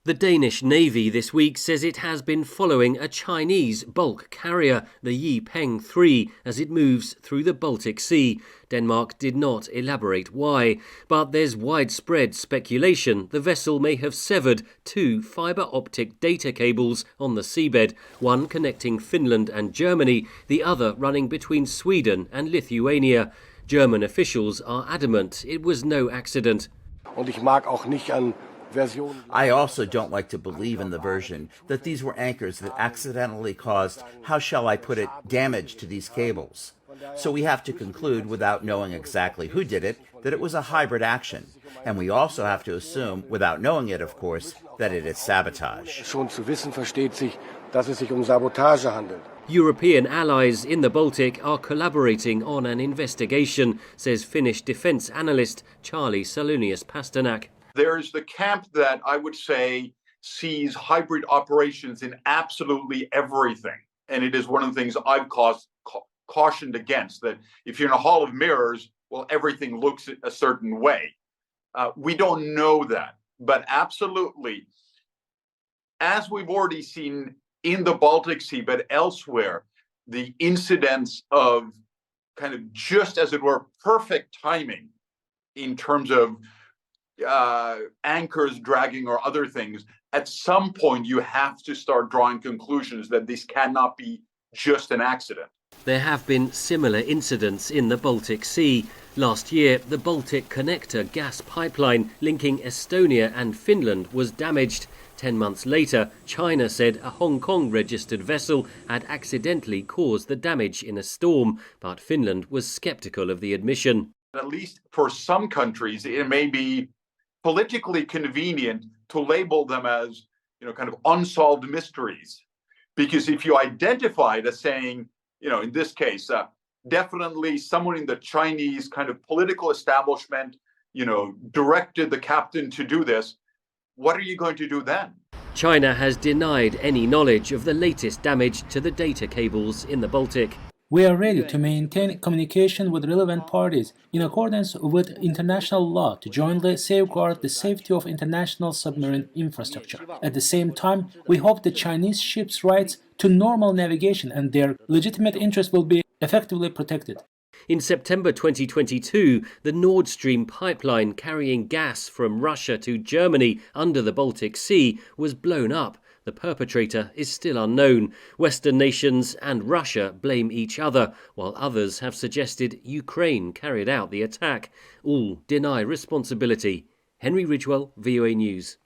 The Danish Navy this week says it has been following a Chinese bulk carrier, the Yipeng 3, as it moves through the Baltic Sea. Denmark did not elaborate why, but there's widespread speculation the vessel may have severed two fibre-optic data cables on the seabed, one connecting Finland and Germany, the other running between Sweden and Lithuania. German officials are adamant it was no accident. I also don't like to believe in the version that these were anchors that accidentally caused, how shall I put it, damage to these cables. So we have to conclude, without knowing exactly who did it, that it was a hybrid action. And we also have to assume, without knowing it, of course, that it is sabotage. European allies in the Baltic are collaborating on an investigation, says Finnish defence analyst Charlie Salunius-Pasternak. There's the camp that I would say sees hybrid operations in absolutely everything. And it is one of the things I've cautioned against, that if you're in a hall of mirrors, well, everything looks a certain way. We don't know that. But absolutely, as we've already seen in the Baltic Sea, but elsewhere, the incidents of kind of just as it were perfect timing in terms of anchors dragging or other things, at some point you have to start drawing conclusions that this cannot be just an accident. There have been similar incidents in the Baltic Sea. Last year, the Baltic Connector gas pipeline linking Estonia and Finland was damaged. 10 months later, China said a Hong Kong-registered vessel had accidentally caused the damage in a storm, but Finland was sceptical of the admission. At least for some countries, it may be politically convenient to label them as, kind of unsolved mysteries. Because if you identify it as saying, in this case, definitely someone in the Chinese kind of political establishment, directed the captain to do this, what are you going to do then? China has denied any knowledge of the latest damage to the data cables in the Baltic. We are ready to maintain communication with relevant parties in accordance with international law to jointly safeguard the safety of international submarine infrastructure. At the same time, we hope the Chinese ships' rights to normal navigation and their legitimate interests will be effectively protected. In September 2022, the Nord Stream pipeline carrying gas from Russia to Germany under the Baltic Sea was blown up. The perpetrator is still unknown. Western nations and Russia blame each other, while others have suggested Ukraine carried out the attack. All deny responsibility. Henry Ridgwell, VOA News.